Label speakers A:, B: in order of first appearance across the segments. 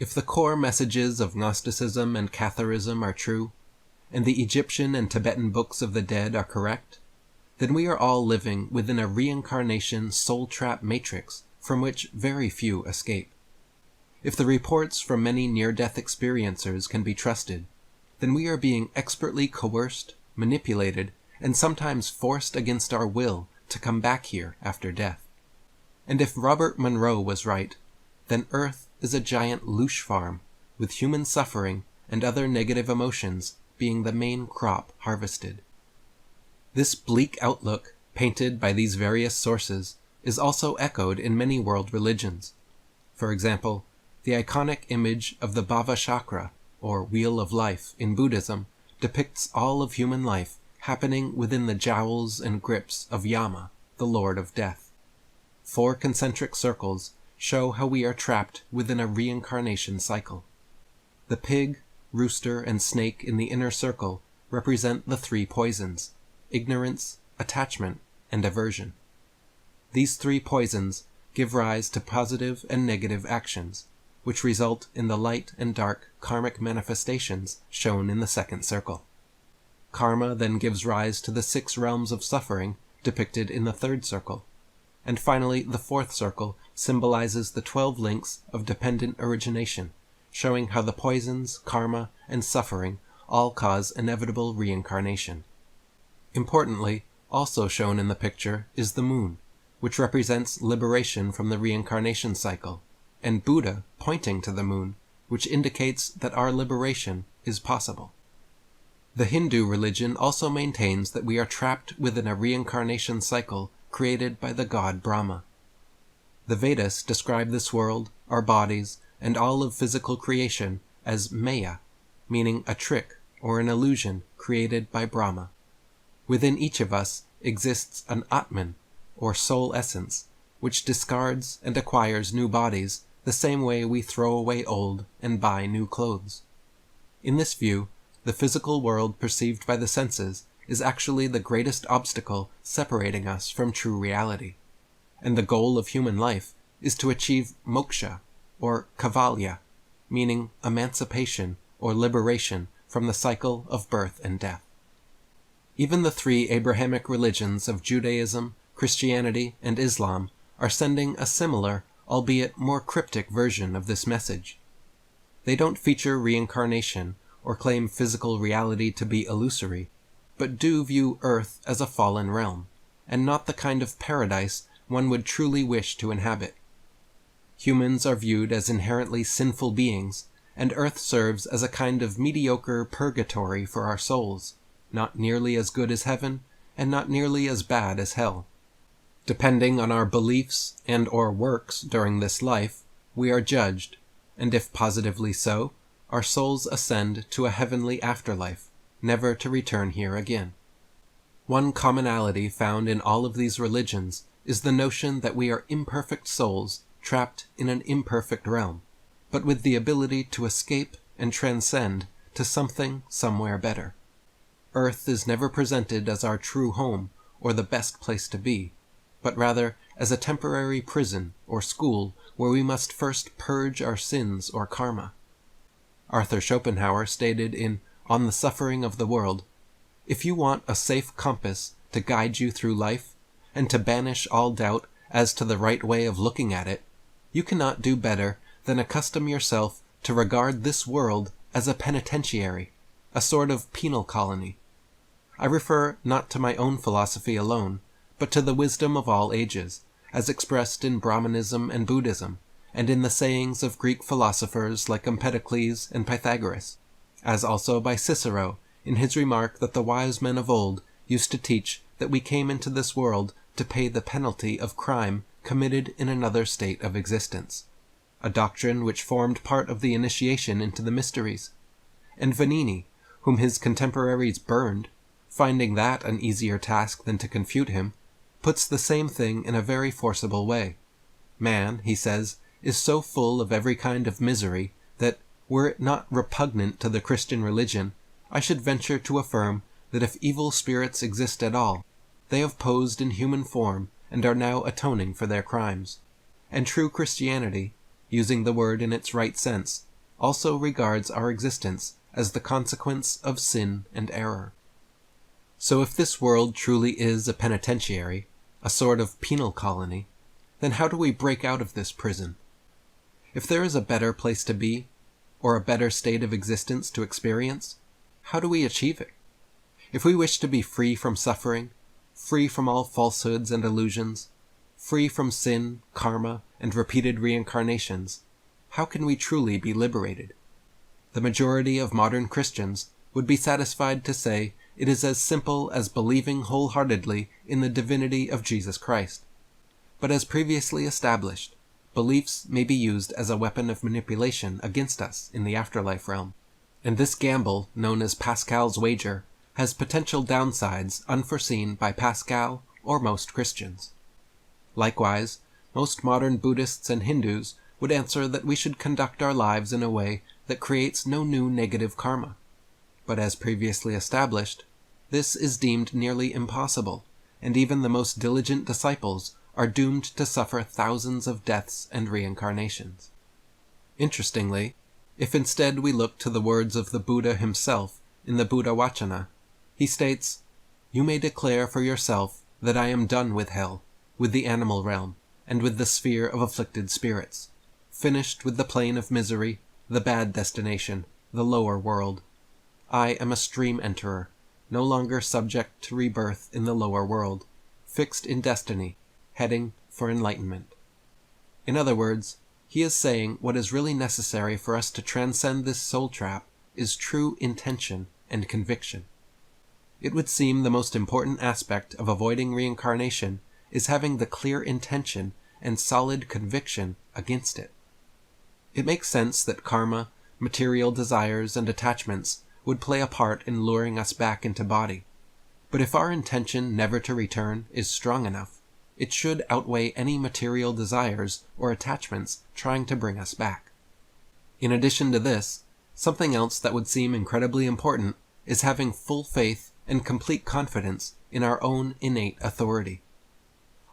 A: If the core messages of Gnosticism and Catharism are true, and the Egyptian and Tibetan books of the dead are correct, then we are all living within a reincarnation soul trap matrix from which very few escape. If the reports from many near-death experiencers can be trusted, then we are being expertly coerced, manipulated, and sometimes forced against our will to come back here after death. And if Robert Monroe was right, then Earth is a giant loosh farm, with human suffering and other negative emotions being the main crop harvested. This bleak outlook, painted by these various sources, is also echoed in many world religions. For example, the iconic image of the Bhava Chakra, or Wheel of Life, in Buddhism, depicts all of human life happening within the jowls and grips of Yama, the Lord of Death. 4 concentric circles show how we are trapped within a reincarnation cycle. The pig, rooster, and snake in the inner circle represent the 3 poisons: ignorance, attachment, and aversion. These 3 poisons give rise to positive and negative actions, which result in the light and dark karmic manifestations shown in the 2nd circle. Karma then gives rise to the 6 realms of suffering depicted in the 3rd circle. And finally, the 4th circle symbolizes the 12 links of dependent origination, showing how the poisons, karma, and suffering all cause inevitable reincarnation. Importantly, also shown in the picture is the moon, which represents liberation from the reincarnation cycle, and Buddha pointing to the moon, which indicates that our liberation is possible. The Hindu religion also maintains that we are trapped within a reincarnation cycle created by the god Brahma. The Vedas describe this world, our bodies, and all of physical creation as Maya, meaning a trick or an illusion created by Brahma. Within each of us exists an Atman, or soul essence, which discards and acquires new bodies the same way we throw away old and buy new clothes. In this view, the physical world perceived by the senses is actually the greatest obstacle separating us from true reality, and the goal of human life is to achieve moksha, or kavalya, meaning emancipation or liberation from the cycle of birth and death. Even the 3 Abrahamic religions of Judaism, Christianity, and Islam are sending a similar, albeit more cryptic version of this message. They don't feature reincarnation or claim physical reality to be illusory, but do view Earth as a fallen realm, and not the kind of paradise one would truly wish to inhabit. Humans are viewed as inherently sinful beings, and Earth serves as a kind of mediocre purgatory for our souls, not nearly as good as heaven, and not nearly as bad as hell. Depending on our beliefs and/or works during this life, we are judged, and if positively so, our souls ascend to a heavenly afterlife, never to return here again. One commonality found in all of these religions is the notion that we are imperfect souls trapped in an imperfect realm, but with the ability to escape and transcend to something somewhere better. Earth is never presented as our true home or the best place to be, but rather as a temporary prison or school where we must first purge our sins or karma. Arthur Schopenhauer stated in On the Suffering of the World, "If you want a safe compass to guide you through life, and to banish all doubt as to the right way of looking at it, you cannot do better than accustom yourself to regard this world as a penitentiary, a sort of penal colony." I refer not to my own philosophy alone, but to the wisdom of all ages, as expressed in Brahmanism and Buddhism, and in the sayings of Greek philosophers like Empedocles and Pythagoras, as also by Cicero in his remark that the wise men of old used to teach that we came into this world to pay the penalty of crime committed in another state of existence, a doctrine which formed part of the initiation into the mysteries. And Vanini, whom his contemporaries burned, finding that an easier task than to confute him, puts the same thing in a very forcible way. Man, he says, is so full of every kind of misery that, were it not repugnant to the Christian religion, I should venture to affirm that if evil spirits exist at all, they have posed in human form and are now atoning for their crimes. And true Christianity, using the word in its right sense, also regards our existence as the consequence of sin and error. So if this world truly is a penitentiary, a sort of penal colony, then how do we break out of this prison? If there is a better place to be, or a better state of existence to experience, how do we achieve it? If we wish to be free from suffering, free from all falsehoods and illusions, free from sin, karma, and repeated reincarnations, how can we truly be liberated? The majority of modern Christians would be satisfied to say it is as simple as believing wholeheartedly in the divinity of Jesus Christ. But as previously established, beliefs may be used as a weapon of manipulation against us in the afterlife realm, and this gamble, known as Pascal's wager, has potential downsides unforeseen by Pascal or most Christians. Likewise, most modern Buddhists and Hindus would answer that we should conduct our lives in a way that creates no new negative karma. But as previously established, this is deemed nearly impossible, and even the most diligent disciples are doomed to suffer thousands of deaths and reincarnations. Interestingly, if instead we look to the words of the Buddha himself in the Buddha Vachana, he states, "You may declare for yourself that I am done with hell, with the animal realm, and with the sphere of afflicted spirits, finished with the plane of misery, the bad destination, the lower world. I am a stream enterer, no longer subject to rebirth in the lower world, fixed in destiny, heading for enlightenment." In other words, he is saying what is really necessary for us to transcend this soul trap is true intention and conviction. It would seem the most important aspect of avoiding reincarnation is having the clear intention and solid conviction against it. It makes sense that karma, material desires, and attachments would play a part in luring us back into body. But if our intention never to return is strong enough, it should outweigh any material desires or attachments trying to bring us back. In addition to this, something else that would seem incredibly important is having full faith and complete confidence in our own innate authority.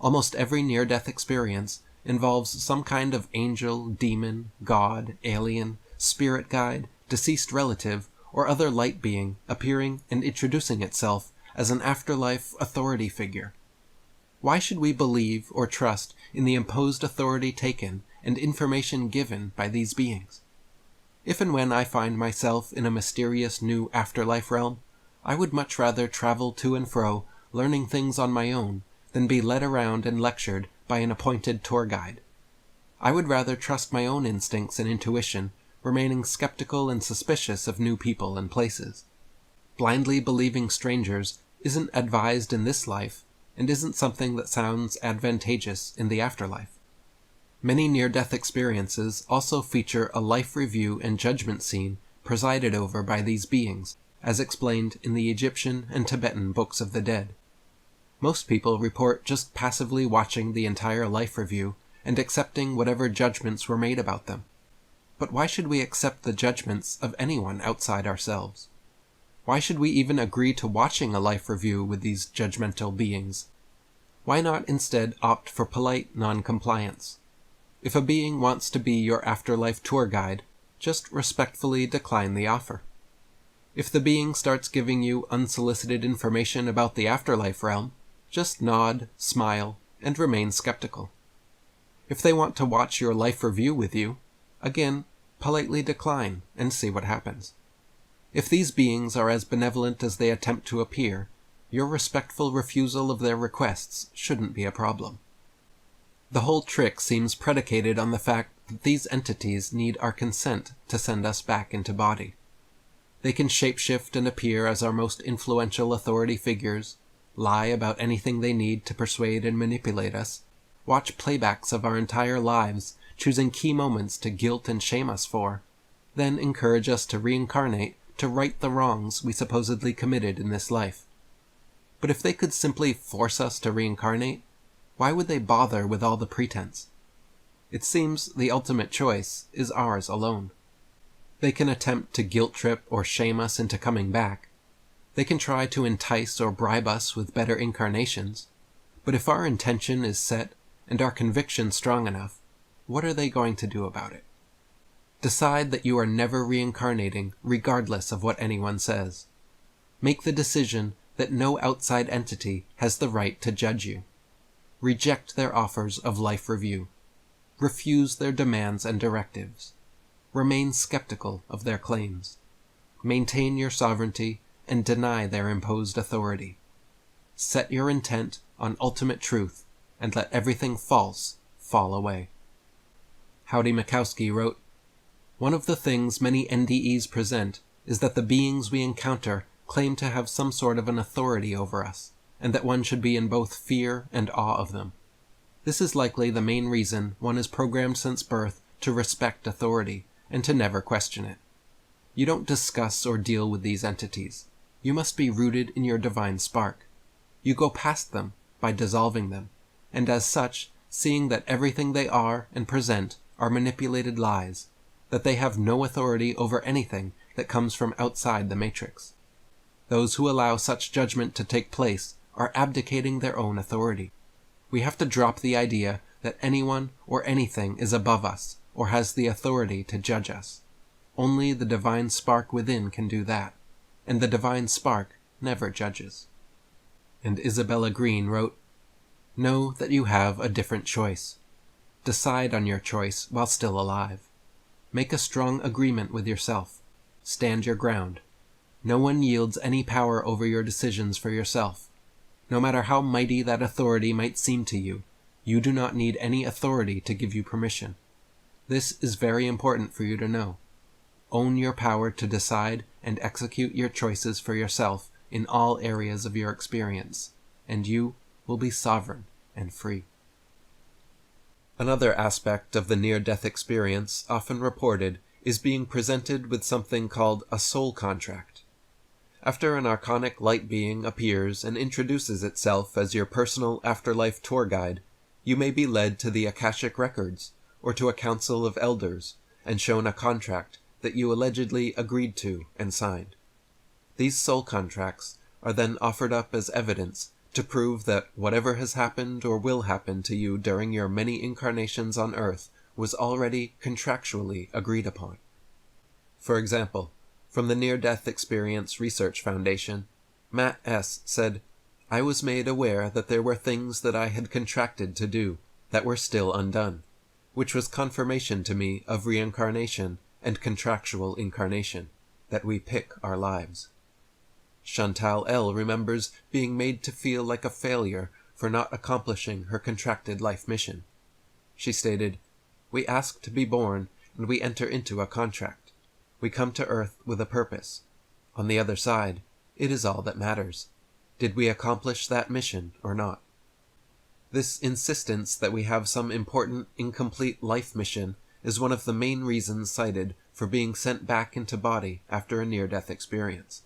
A: Almost every near-death experience involves some kind of angel, demon, god, alien, spirit guide, deceased relative, or other light being appearing and introducing itself as an afterlife authority figure. Why should we believe or trust in the imposed authority taken and information given by these beings? If and when I find myself in a mysterious new afterlife realm, I would much rather travel to and fro, learning things on my own, than be led around and lectured by an appointed tour guide. I would rather trust my own instincts and intuition, remaining skeptical and suspicious of new people and places. Blindly believing strangers isn't advised in this life, and isn't something that sounds advantageous in the afterlife. Many near-death experiences also feature a life review and judgment scene presided over by these beings, as explained in the Egyptian and Tibetan books of the dead. Most people report just passively watching the entire life review and accepting whatever judgments were made about them. But why should we accept the judgments of anyone outside ourselves? Why should we even agree to watching a life review with these judgmental beings? Why not instead opt for polite non-compliance? If a being wants to be your afterlife tour guide, just respectfully decline the offer. If the being starts giving you unsolicited information about the afterlife realm, just nod, smile, and remain skeptical. If they want to watch your life review with you, again, politely decline and see what happens. If these beings are as benevolent as they attempt to appear, your respectful refusal of their requests shouldn't be a problem. The whole trick seems predicated on the fact that these entities need our consent to send us back into body. They can shapeshift and appear as our most influential authority figures, lie about anything they need to persuade and manipulate us, watch playbacks of our entire lives, choosing key moments to guilt and shame us for, then encourage us to reincarnate to right the wrongs we supposedly committed in this life. But if they could simply force us to reincarnate, why would they bother with all the pretense? It seems the ultimate choice is ours alone. They can attempt to guilt trip or shame us into coming back. They can try to entice or bribe us with better incarnations. But if our intention is set and our conviction strong enough, what are they going to do about it? Decide that you are never reincarnating, regardless of what anyone says. Make the decision that no outside entity has the right to judge you. Reject their offers of life review. Refuse their demands and directives. Remain skeptical of their claims. Maintain your sovereignty and deny their imposed authority. Set your intent on ultimate truth and let everything false fall away. Howdy Mikowski wrote, "One of the things many NDEs present is that the beings we encounter claim to have some sort of an authority over us, and that one should be in both fear and awe of them. This is likely the main reason one is programmed since birth to respect authority and to never question it. You don't discuss or deal with these entities. You must be rooted in your divine spark. You go past them by dissolving them, and as such, seeing that everything they are and present are manipulated lies, that they have no authority over anything that comes from outside the matrix. Those who allow such judgment to take place are abdicating their own authority. We have to drop the idea that anyone or anything is above us or has the authority to judge us. Only the divine spark within can do that, and the divine spark never judges." And Isabella Green wrote, "Know that you have a different choice. Decide on your choice while still alive. Make a strong agreement with yourself. Stand your ground. No one yields any power over your decisions for yourself. No matter how mighty that authority might seem to you, you do not need any authority to give you permission. This is very important for you to know. Own your power to decide and execute your choices for yourself in all areas of your experience, and you will be sovereign and free." Another aspect of the near-death experience often reported is being presented with something called a soul contract. After an archonic light being appears and introduces itself as your personal afterlife tour guide, you may be led to the Akashic records or to a council of elders and shown a contract that you allegedly agreed to and signed. These soul contracts are then offered up as evidence to prove that whatever has happened or will happen to you during your many incarnations on Earth was already contractually agreed upon. For example, from the Near-Death Experience Research Foundation, Matt S. said, "I was made aware that there were things that I had contracted to do that were still undone, which was confirmation to me of reincarnation and contractual incarnation, that we pick our lives." Chantal L. remembers being made to feel like a failure for not accomplishing her contracted life mission. She stated, "We ask to be born, and we enter into a contract. We come to Earth with a purpose. On the other side, it is all that matters. Did we accomplish that mission or not?" This insistence that we have some important, incomplete life mission is one of the main reasons cited for being sent back into body after a near-death experience.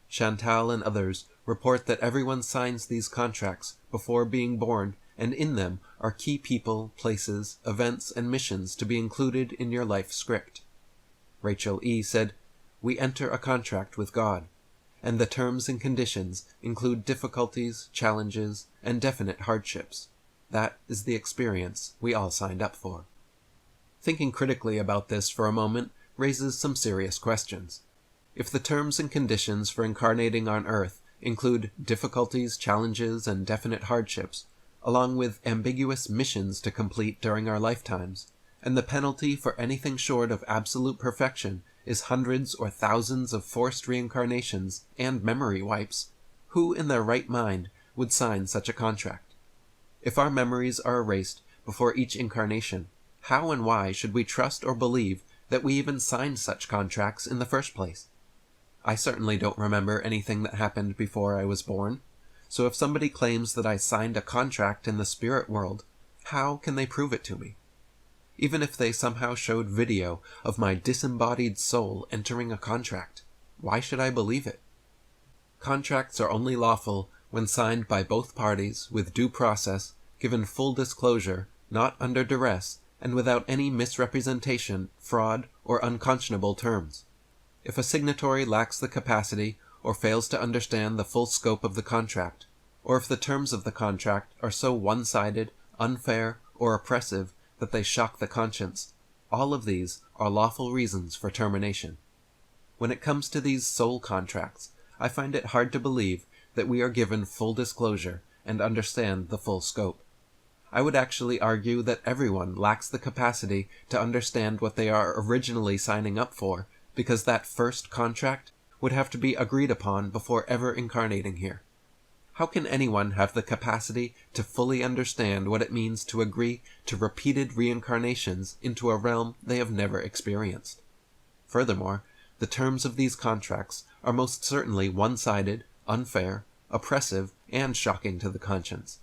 A: Chantal and others report that everyone signs these contracts before being born, and in them are key people, places, events, and missions to be included in your life script. Rachel E. said, "We enter a contract with God, and the terms and conditions include difficulties, challenges, and definite hardships. That is the experience we all signed up for." Thinking critically about this for a moment raises some serious questions. If the terms and conditions for incarnating on Earth include difficulties, challenges, and definite hardships, along with ambiguous missions to complete during our lifetimes, and the penalty for anything short of absolute perfection is hundreds or thousands of forced reincarnations and memory wipes, who in their right mind would sign such a contract? If our memories are erased before each incarnation, how and why should we trust or believe that we even signed such contracts in the first place? I certainly don't remember anything that happened before I was born, so if somebody claims that I signed a contract in the spirit world, how can they prove it to me? Even if they somehow showed video of my disembodied soul entering a contract, why should I believe it? Contracts are only lawful when signed by both parties with due process, given full disclosure, not under duress, and without any misrepresentation, fraud, or unconscionable terms. If a signatory lacks the capacity or fails to understand the full scope of the contract, or if the terms of the contract are so one-sided, unfair, or oppressive that they shock the conscience, All of these are lawful reasons for termination. When it comes to these soul contracts, I find it hard to believe that we are given full disclosure and understand the full scope. I would actually argue that everyone lacks the capacity to understand what they are originally signing up for, because that first contract would have to be agreed upon before ever incarnating here. How can anyone have the capacity to fully understand what it means to agree to repeated reincarnations into a realm they have never experienced? Furthermore, the terms of these contracts are most certainly one-sided, unfair, oppressive, and shocking to the conscience.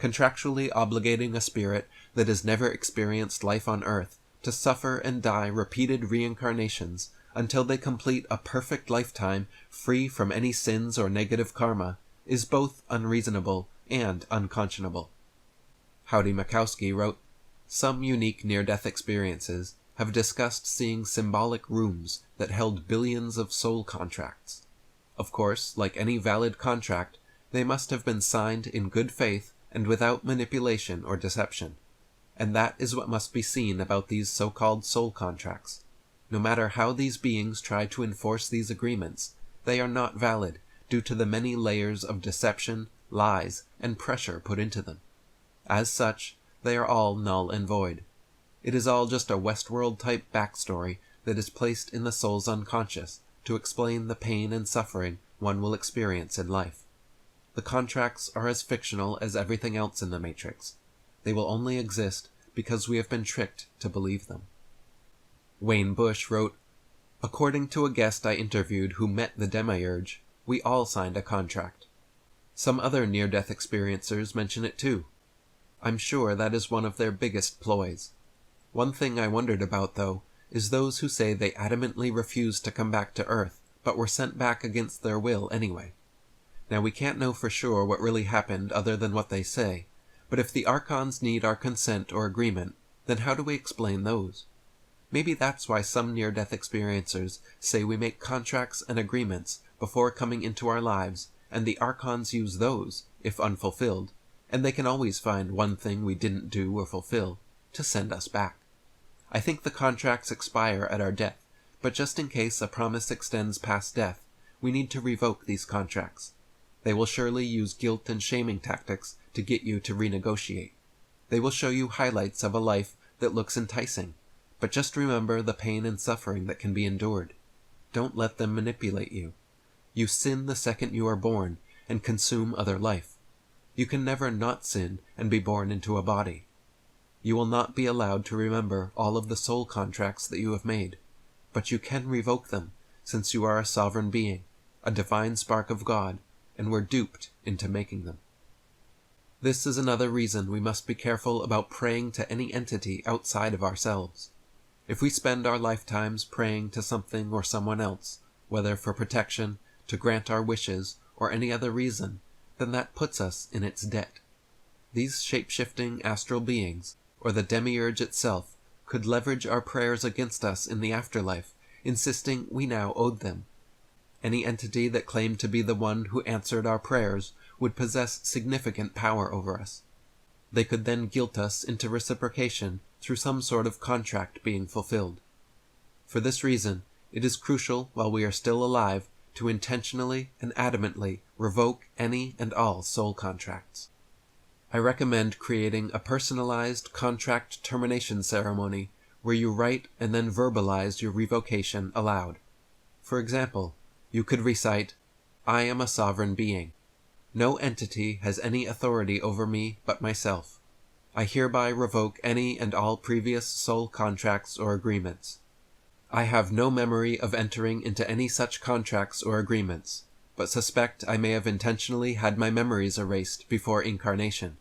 A: Contractually obligating a spirit that has never experienced life on earth to suffer and die repeated reincarnations until they complete a perfect lifetime free from any sins or negative karma is both unreasonable and unconscionable. Howdy Makowski wrote, "Some unique near-death experiences have discussed seeing symbolic rooms that held billions of soul contracts. Of course, like any valid contract, they must have been signed in good faith and without manipulation or deception. And that is what must be seen about these so-called soul contracts. No matter how these beings try to enforce these agreements, they are not valid due to the many layers of deception, lies, and pressure put into them. As such, they are all null and void. It is all just a Westworld-type backstory that is placed in the soul's unconscious to explain the pain and suffering one will experience in life. The contracts are as fictional as everything else in the Matrix. They will only exist because we have been tricked to believe them." Wayne Bush wrote, "According to a guest I interviewed who met the demiurge, we all signed a contract. Some other near-death experiencers mention it too. I'm sure that is one of their biggest ploys. One thing I wondered about, though, is those who say they adamantly refused to come back to Earth, but were sent back against their will anyway. Now we can't know for sure what really happened other than what they say, but if the Archons need our consent or agreement, then how do we explain those? Maybe that's why some near-death experiencers say we make contracts and agreements before coming into our lives, and the Archons use those, if unfulfilled, and they can always find one thing we didn't do or fulfill, to send us back. I think the contracts expire at our death, but just in case a promise extends past death, we need to revoke these contracts. They will surely use guilt and shaming tactics to get you to renegotiate. They will show you highlights of a life that looks enticing, but just remember the pain and suffering that can be endured. Don't let them manipulate you. You sin the second you are born and consume other life. You can never not sin and be born into a body. You will not be allowed to remember all of the soul contracts that you have made, but you can revoke them, since you are a sovereign being, a divine spark of God, and were duped into making them. This is another reason we must be careful about praying to any entity outside of ourselves. If we spend our lifetimes praying to something or someone else, whether for protection, to grant our wishes, or any other reason, then that puts us in its debt. These shape-shifting astral beings, or the demiurge itself, could leverage our prayers against us in the afterlife, insisting we now owed them. Any entity that claimed to be the one who answered our prayers would possess significant power over us. They could then guilt us into reciprocation through some sort of contract being fulfilled. For this reason, it is crucial while we are still alive to intentionally and adamantly revoke any and all soul contracts. I recommend creating a personalized contract termination ceremony where you write and then verbalize your revocation aloud. For example, you could recite, "I am a sovereign being. No entity has any authority over me but myself. I hereby revoke any and all previous soul contracts or agreements. I have no memory of entering into any such contracts or agreements, but suspect I may have intentionally had my memories erased before incarnation.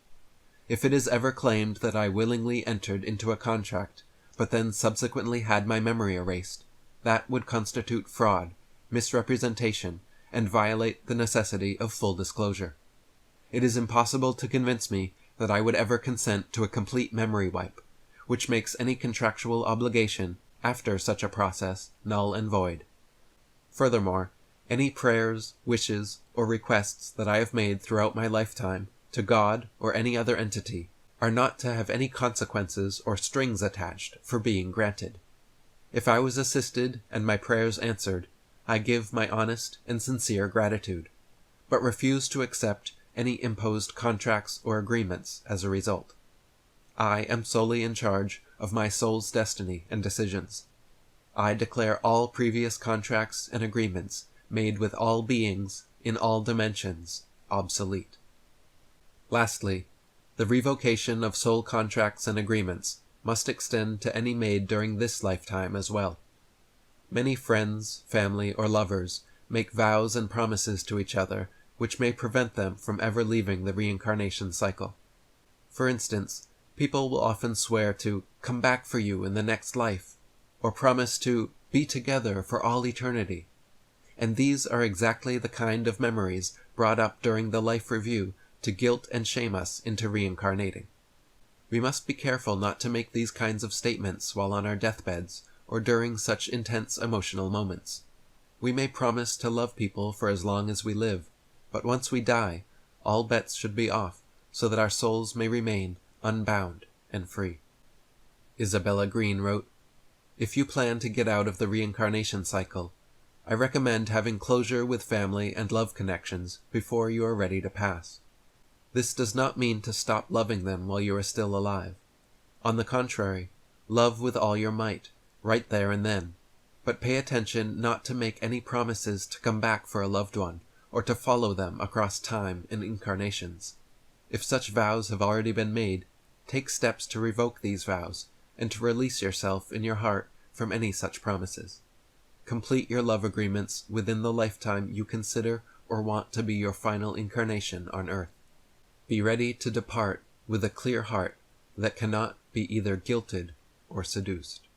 A: If it is ever claimed that I willingly entered into a contract, but then subsequently had my memory erased, that would constitute fraud, misrepresentation, and violate the necessity of full disclosure. It is impossible to convince me that I would ever consent to a complete memory wipe, which makes any contractual obligation after such a process null and void. Furthermore, any prayers, wishes, or requests that I have made throughout my lifetime to God or any other entity are not to have any consequences or strings attached for being granted. If I was assisted and my prayers answered, I give my honest and sincere gratitude, but refuse to accept any imposed contracts or agreements as a result. I am solely in charge of my soul's destiny and decisions. I declare all previous contracts and agreements made with all beings in all dimensions obsolete. Lastly, the revocation of soul contracts and agreements must extend to any made during this lifetime as well. Many friends, family, or lovers make vows and promises to each other which may prevent them from ever leaving the reincarnation cycle. For instance, people will often swear to come back for you in the next life, or promise to be together for all eternity. And these are exactly the kind of memories brought up during the life review to guilt and shame us into reincarnating. We must be careful not to make these kinds of statements while on our deathbeds or during such intense emotional moments. We may promise to love people for as long as we live, but once we die, all bets should be off so that our souls may remain unbound and free. Isabella Green wrote, "If you plan to get out of the reincarnation cycle, I recommend having closure with family and love connections before you are ready to pass. This does not mean to stop loving them while you are still alive. On the contrary, love with all your might, right there and then, but pay attention not to make any promises to come back for a loved one, or to follow them across time and incarnations. If such vows have already been made, take steps to revoke these vows, and to release yourself in your heart from any such promises. Complete your love agreements within the lifetime you consider or want to be your final incarnation on earth. Be ready to depart with a clear heart that cannot be either guilted or seduced."